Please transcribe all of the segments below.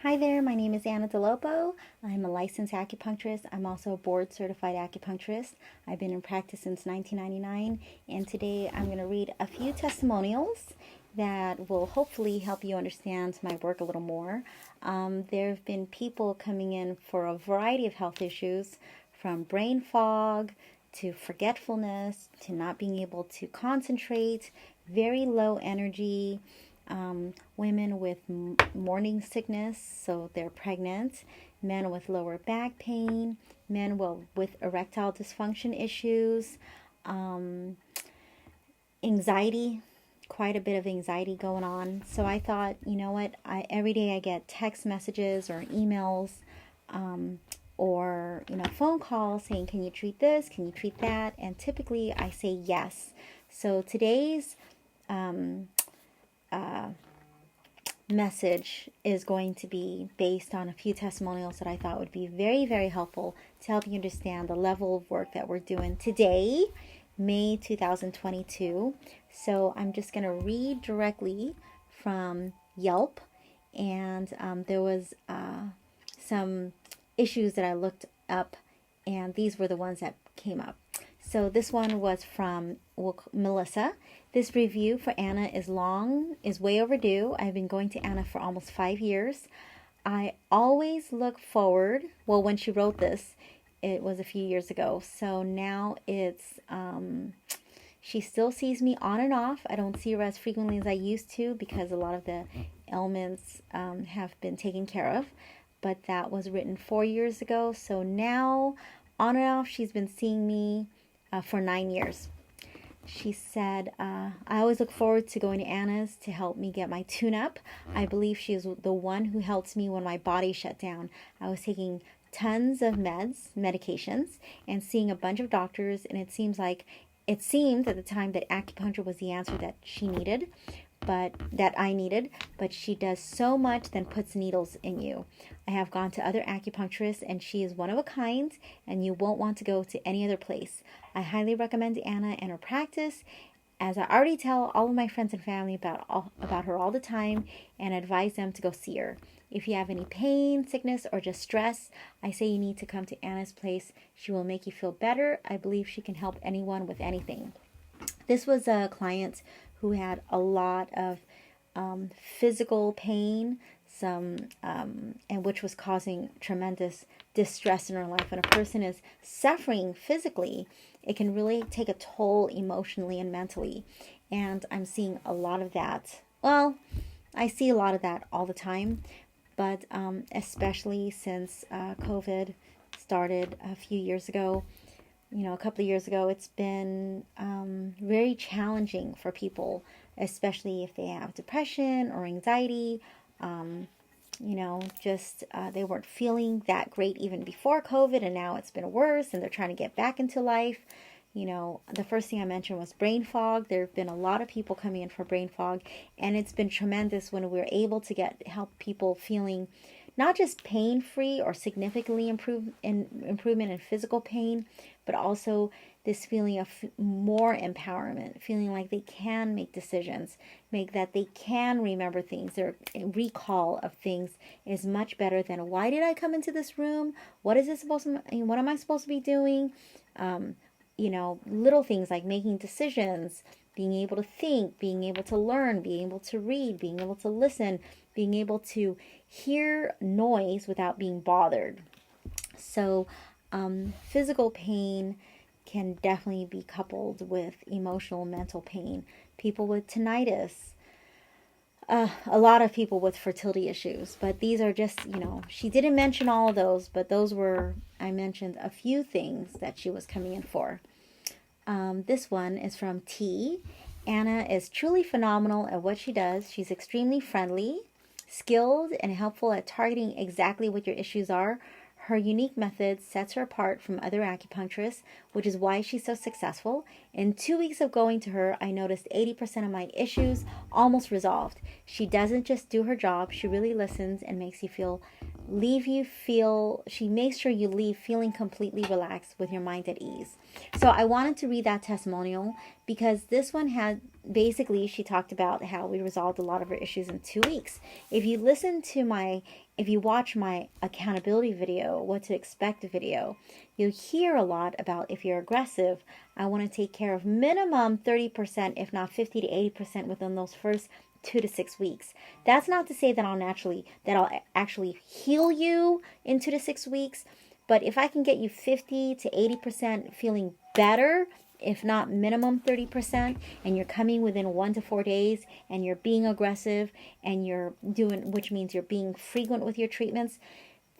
Hi there, my name is Anna Dolopo. I'm a licensed acupuncturist. I'm also a board certified acupuncturist. I've been in practice since 1999, and today I'm going to read a few testimonials that will hopefully help you understand my work a little more. There have been people coming in for a variety of health issues, from brain fog to forgetfulness to not being able to concentrate, very low energy. Women with morning sickness, so they're pregnant, men with lower back pain, men with erectile dysfunction issues, anxiety, quite a bit of anxiety going on. So I thought, you know what, every day I get text messages or emails or phone calls saying, can you treat this, can you treat that? And typically I say yes. So today's message is going to be based on a few testimonials that I thought would be very, very helpful to help you understand the level of work that we're doing today, May 2022. So I'm just going to read directly from Yelp, and there was some issues that I looked up, and these were the ones that came up. So this one was from Melissa. This review for Anna is way overdue. I've been going to Anna for almost 5 years. I always look forward. Well, when she wrote this, it was a few years ago. So now it's, she still sees me on and off. I don't see her as frequently as I used to because a lot of the ailments have been taken care of. But that was written 4 years ago. So now, on and off, she's been seeing me for 9 years. She said, I always look forward to going to Anna's to help me get my tune-up. I believe she is the one who helped me when my body shut down. I was taking tons of medications, and seeing a bunch of doctors, and it seemed at the time that acupuncture was the answer that she needed, that I needed, but she does so much, then puts needles in you. I have gone to other acupuncturists, and she is one of a kind, and you won't want to go to any other place. I highly recommend Anna and her practice, as I already tell all of my friends and family about her all the time, and advise them to go see her. If you have any pain, sickness, or just stress, I say you need to come to Anna's place. She will make you feel better. I believe she can help anyone with anything. This was a client who had a lot of physical pain, and which was causing tremendous distress in her life. When a person is suffering physically, it can really take a toll emotionally and mentally. And I'm seeing a lot of that. Well, I see a lot of that all the time, but especially since COVID started a few years ago. A couple of years ago, it's been very challenging for people, especially if they have depression or anxiety. They weren't feeling that great even before COVID, and now it's been worse, and they're trying to get back into life. The first thing I mentioned was brain fog. There have been a lot of people coming in for brain fog, and it's been tremendous when we're able to help people feeling not just pain-free or significantly improvement in physical pain, but also this feeling of more empowerment, feeling like they can make decisions, that they can remember things. Their recall of things is much better than, why did I come into this room? What am I supposed to be doing? Little things like making decisions, being able to think, being able to learn, being able to read, being able to listen, being able to hear noise without being bothered. So physical pain can definitely be coupled with emotional, mental pain. People with tinnitus, a lot of people with fertility issues, but these are just, she didn't mention all of those, but I mentioned a few things that she was coming in for. This one is from T. Anna is truly phenomenal at what she does. She's extremely friendly, skilled, and helpful at targeting exactly what your issues are. Her unique method sets her apart from other acupuncturists, which is why she's so successful. In 2 weeks of going to her, I noticed 80% of my issues almost resolved. She doesn't just do her job, she really listens and makes she makes sure you leave feeling completely relaxed with your mind at ease. So I wanted to read that testimonial because this one had basically, she talked about how we resolved a lot of her issues in 2 weeks. If you watch my accountability video, what to expect video, you'll hear a lot about if you're aggressive, I want to take care of minimum 30%, if not 50 to 80% within those first 2 to 6 weeks. That's not to say that I'll actually heal you in 2 to 6 weeks, but if I can get you 50 to 80% feeling better, if not minimum 30%, and you're coming within 1 to 4 days, and you're being aggressive, and which means you're being frequent with your treatments,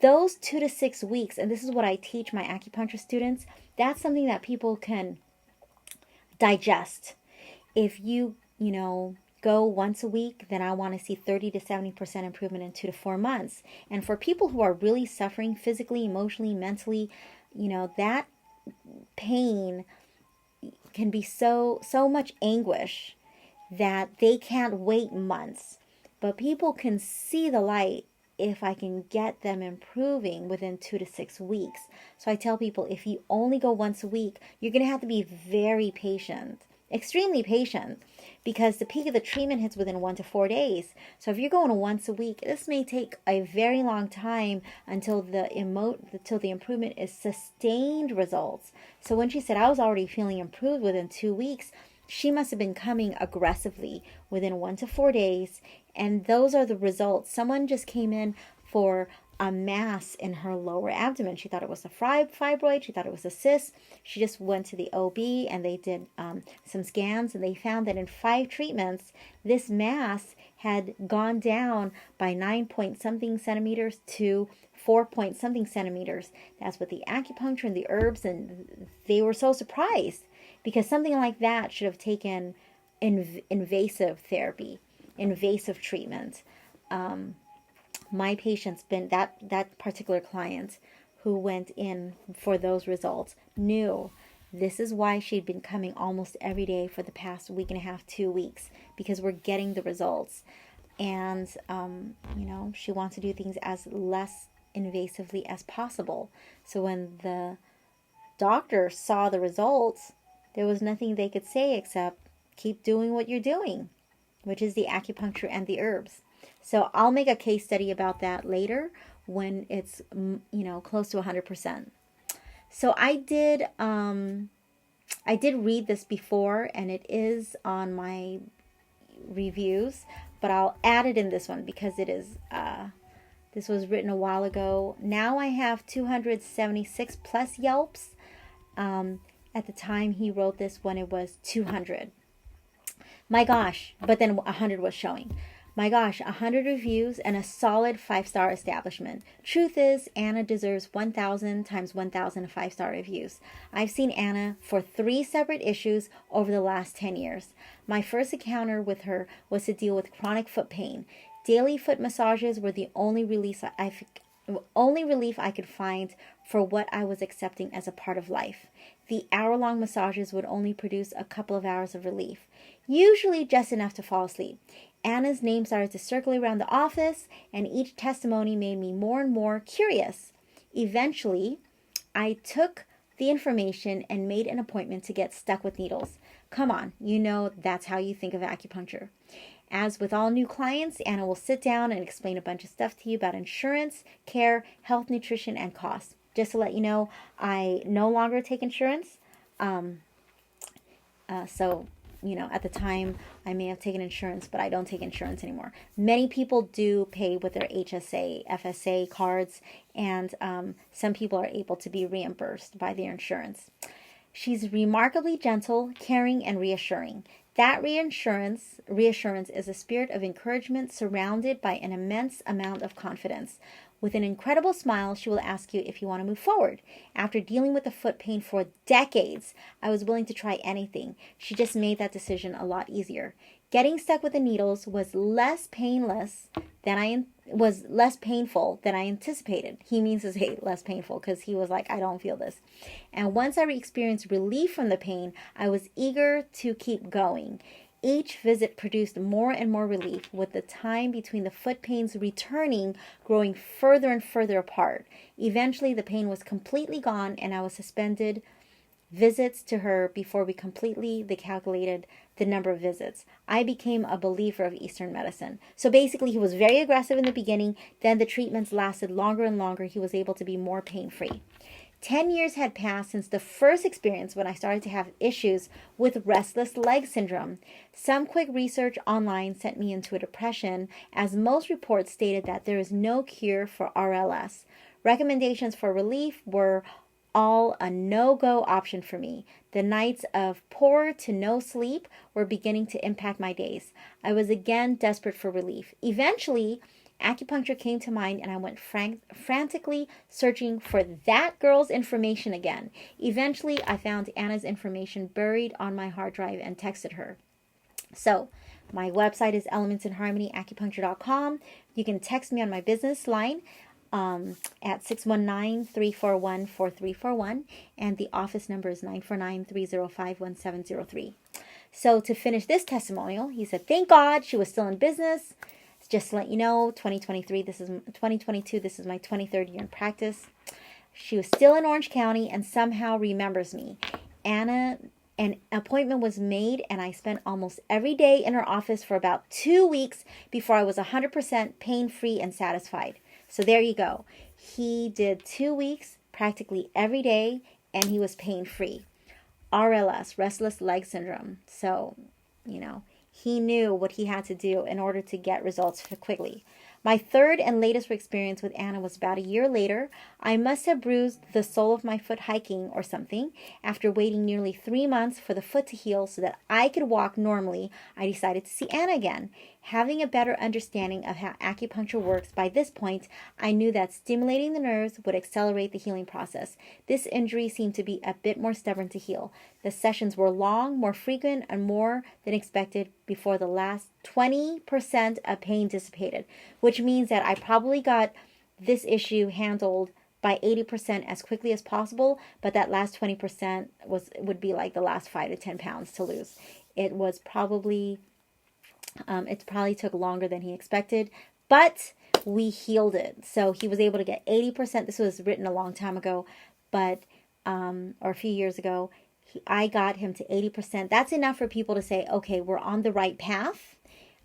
those 2 to 6 weeks, and this is what I teach my acupuncture students, that's something that people can digest. If you go once a week, then I want to see 30 to 70% improvement in 2 to 4 months. And for people who are really suffering physically, emotionally, mentally, that pain can be so much anguish that they can't wait months. But people can see the light if I can get them improving within 2 to 6 weeks. So I tell people, if you only go once a week, you're going to have to be very patient, extremely patient, because the peak of the treatment hits within 1 to 4 days. So if you're going once a week, this may take a very long time until the improvement is sustained results. So when she said I was already feeling improved within 2 weeks, she must have been coming aggressively within 1 to 4 days. And those are the results. Someone just came in for a mass in her lower abdomen. She thought it was a fibroid. She thought it was a cyst. She just went to the OB and they did some scans, and they found that in 5 treatments, this mass had gone down by 9-point-something centimeters to 4-point-something centimeters. That's with the acupuncture and the herbs, and they were so surprised because something like that should have taken invasive therapy, invasive treatment. My patient's been, that particular client who went in for those results knew this is why she'd been coming almost every day for the past week and a half, 2 weeks, because we're getting the results. And, she wants to do things as less invasively as possible. So when the doctor saw the results, there was nothing they could say except keep doing what you're doing, which is the acupuncture and the herbs. So I'll make a case study about that later when it's, close to 100%. So I did read this before, and it is on my reviews, but I'll add it in this one because it is, this was written a while ago. Now I have 276 plus Yelps. At the time he wrote this, when it was 200. My gosh, but then 100 was showing. My gosh, 100 reviews and a solid 5-star establishment. Truth is, Anna deserves 1,000 times 1,000 5-star reviews. I've seen Anna for 3 separate issues over the last 10 years. My first encounter with her was to deal with chronic foot pain. Daily foot massages were the only relief I could find for what I was accepting as a part of life. The hour-long massages would only produce a couple of hours of relief, usually just enough to fall asleep. Anna's name started to circle around the office, and each testimony made me more and more curious. Eventually, I took the information and made an appointment to get stuck with needles. Come on, that's how you think of acupuncture. As with all new clients, Anna will sit down and explain a bunch of stuff to you about insurance, care, health, nutrition, and costs. Just to let you know, I no longer take insurance. At the time, I may have taken insurance, but I don't take insurance anymore. Many people do pay with their HSA, FSA cards, and some people are able to be reimbursed by their insurance. She's remarkably gentle, caring, and reassuring. That reassurance is a spirit of encouragement surrounded by an immense amount of confidence. With an incredible smile, she will ask you if you want to move forward. After dealing with the foot pain for decades, I was willing to try anything. She just made that decision a lot easier. Getting stuck with the needles was less painful than I anticipated. He means to say less painful because he was like, I don't feel this. And once I experienced relief from the pain, I was eager to keep going. Each visit produced more and more relief, with the time between the foot pains returning growing further and further apart. Eventually, the pain was completely gone, and I was suspended visits to her before we completely calculated the number of visits. I became a believer of Eastern medicine. So basically, he was very aggressive in the beginning. Then the treatments lasted longer and longer. He was able to be more pain-free. 10 years had passed since the first experience when I started to have issues with restless leg syndrome. Some quick research online sent me into a depression, as most reports stated that there is no cure for RLS. Recommendations for relief were all a no-go option for me. The nights of poor to no sleep were beginning to impact my days. I was again desperate for relief. Eventually, acupuncture came to mind, and I went frantically searching for that girl's information again. Eventually, I found Anna's information buried on my hard drive and texted her. So, my website is elementsinharmonyacupuncture.com. You can text me on my business line at 619-341-4341, and the office number is 949-305-1703. So to finish this testimonial, he said, thank God she was still in business. Just to let you know, 2022, this is my 23rd year in practice. She was still in Orange County and somehow remembers me. Anna, an appointment was made, and I spent almost every day in her office for about 2 weeks before I was 100% pain-free and satisfied. So there you go. He did 2 weeks practically every day, and he was pain-free. RLS, restless leg syndrome. So, he knew what he had to do in order to get results quickly. My third and latest experience with Anna was about a year later. I must have bruised the sole of my foot hiking or something. After waiting nearly 3 months for the foot to heal so that I could walk normally, I decided to see Anna again. Having a better understanding of how acupuncture works by this point, I knew that stimulating the nerves would accelerate the healing process. This injury seemed to be a bit more stubborn to heal. The sessions were long, more frequent, and more than expected before the last 20% of pain dissipated, which means that I probably got this issue handled by 80% as quickly as possible, but that last 20% would be like the last 5 to 10 pounds to lose. It probably took longer than he expected, but we healed it. So he was able to get 80%. This was written a long time ago, or a few years ago. I got him to 80%. That's enough for people to say, okay, we're on the right path.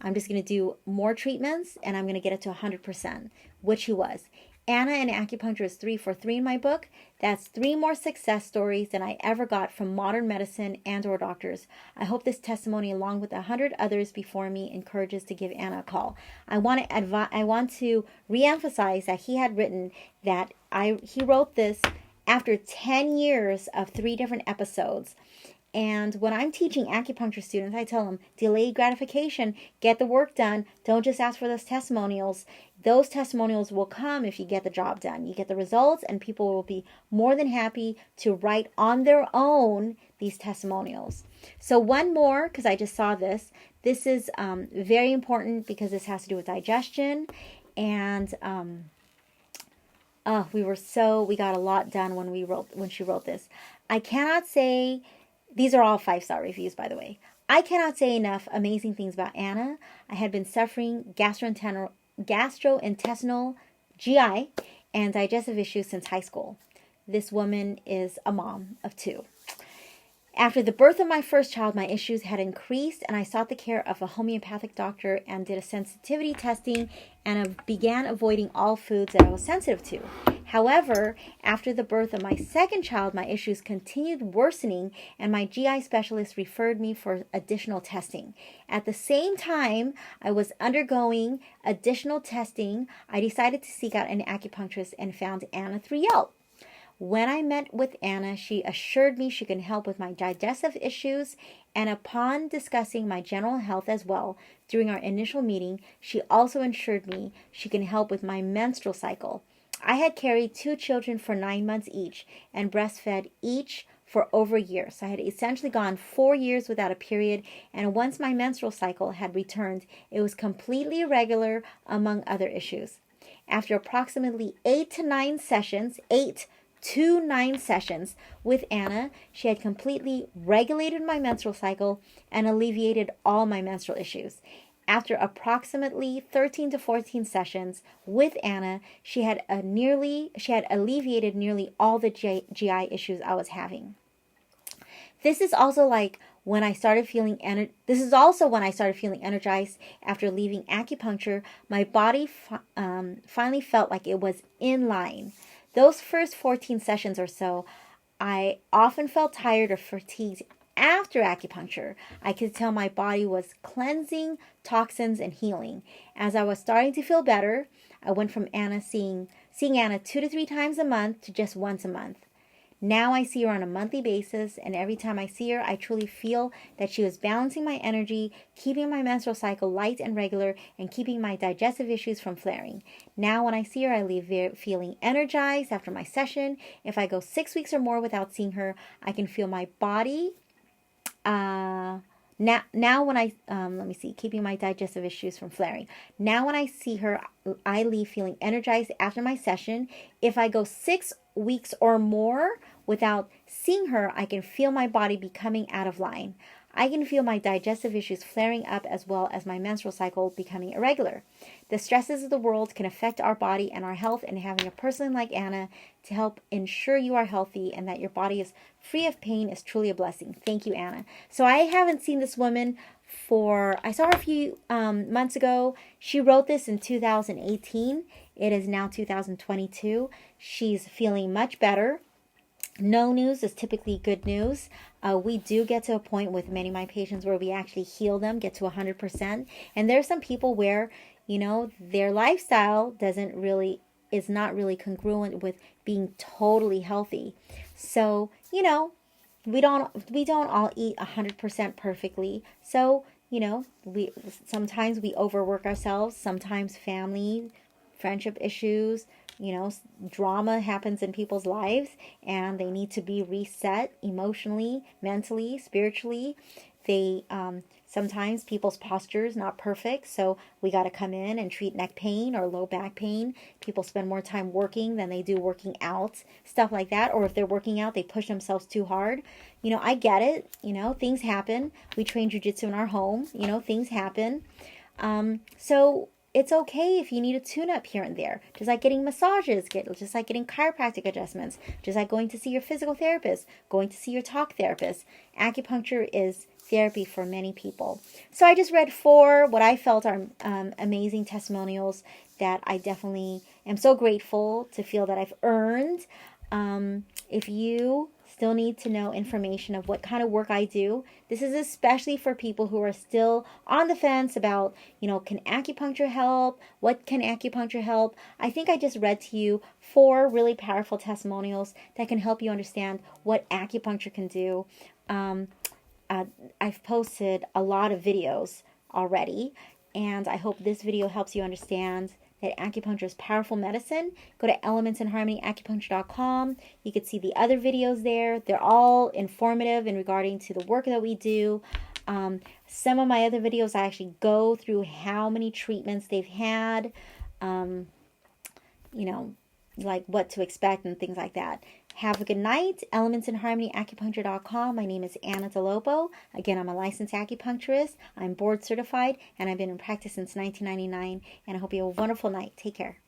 I'm just going to do more treatments, and I'm going to get it to 100%, which he was. Anna and Acupuncture is 3 for 3 in my book. That's 3 more success stories than I ever got from modern medicine and or doctors. I hope this testimony, along with 100 others before me, encourages to give Anna a call. I want to reemphasize that he had written that he wrote this after 10 years of 3 different episodes. And when I'm teaching acupuncture students, I tell them, delayed gratification, get the work done. Don't just ask for those testimonials. Those testimonials will come if you get the job done. You get the results, and people will be more than happy to write on their own these testimonials. So one more, because I just saw this. This is very important because this has to do with digestion. And we got a lot done when she wrote this. I cannot say, these are all 5-star reviews, by the way. I cannot say enough amazing things about Anna. I had been suffering gastrointestinal, GI, and digestive issues since high school. This woman is a mom of 2. After the birth of my first child, my issues had increased, and I sought the care of a homeopathic doctor and did a sensitivity testing and began avoiding all foods that I was sensitive to. However, after the birth of my second child, my issues continued worsening, and my GI specialist referred me for additional testing. At the same time I was undergoing additional testing, I decided to seek out an acupuncturist and found Anna through Yelp. When I met with Anna, she assured me she can help with my digestive issues, and upon discussing my general health as well during our initial meeting, she also assured me she can help with my menstrual cycle. I had carried 2 children for 9 months each and breastfed each for over a year. So I had essentially gone 4 years without a period, and once my menstrual cycle had returned, it was completely irregular, among other issues. After approximately 8 to 9 sessions with Anna, she had completely regulated my menstrual cycle and alleviated all my menstrual issues. After approximately 13 to 14 sessions with Anna, she had alleviated nearly all the GI issues I was having. This is also like when I started feeling this is also when I started feeling energized after leaving acupuncture. My body finally felt like it was in line. Those first 14 sessions or so, I often felt tired or fatigued after acupuncture. I could tell my body was cleansing toxins and healing. As I was starting to feel better, I went from seeing Anna 2 to 3 times a month to just once a month. Now I see her on a monthly basis, and every time I see her, I truly feel that she was balancing my energy, keeping my menstrual cycle light and regular, and keeping my digestive issues from flaring. Now when I see her, I leave feeling energized after my session. If I go 6 weeks or more without seeing her, I can feel my body now when I let me see, keeping my digestive issues from flaring. Now when I see her, I leave feeling energized after my session. If I go 6 weeks or more without seeing her, I can feel my body becoming out of line. I can feel my digestive issues flaring up as well as my menstrual cycle becoming irregular. The stresses of the world can affect our body and our health, and having a person like Anna to help ensure you are healthy and that your body is free of pain is truly a blessing. Thank you, Anna. So I haven't seen this woman I saw her a few months ago. She wrote this in 2018. It is now 2022. She's feeling much better. No news is typically good news. We do get to a point with many of my patients where we actually heal them, get to 100%. And there's some people where, their lifestyle is not really congruent with being totally healthy. So, we don't all eat 100% perfectly. So, sometimes we overwork ourselves. Sometimes family, friendship issues, drama happens in people's lives, and they need to be reset emotionally, mentally, spiritually. Sometimes people's posture is not perfect, so we got to come in and treat neck pain or low back pain. People spend more time working than they do working out, stuff like that. Or if they're working out, they push themselves too hard. I get it. Things happen. We train jujitsu in our home. Things happen. So it's okay if you need a tune-up here and there. Just like getting massages, just like getting chiropractic adjustments, just like going to see your physical therapist, going to see your talk therapist. Acupuncture is therapy for many people. So I just read 4 what I felt are amazing testimonials that I definitely am so grateful to feel that I've earned. If you still need to know information of what kind of work I do, this is especially for people who are still on the fence about, can acupuncture help? What can acupuncture help? I think I just read to you 4 really powerful testimonials that can help you understand what acupuncture can do. I've posted a lot of videos already, and I hope this video helps you understand that acupuncture is powerful medicine. Go to elementsandharmonyacupuncture.com. You can see the other videos there. They're all informative in regarding to the work that we do. Some of my other videos, I actually go through how many treatments they've had, like what to expect and things like that. Have a good night. elementsandharmonyacupuncture.com. My name is Anna Dolopo. Again, I'm a licensed acupuncturist. I'm board certified, and I've been in practice since 1999, and I hope you have a wonderful night. Take care.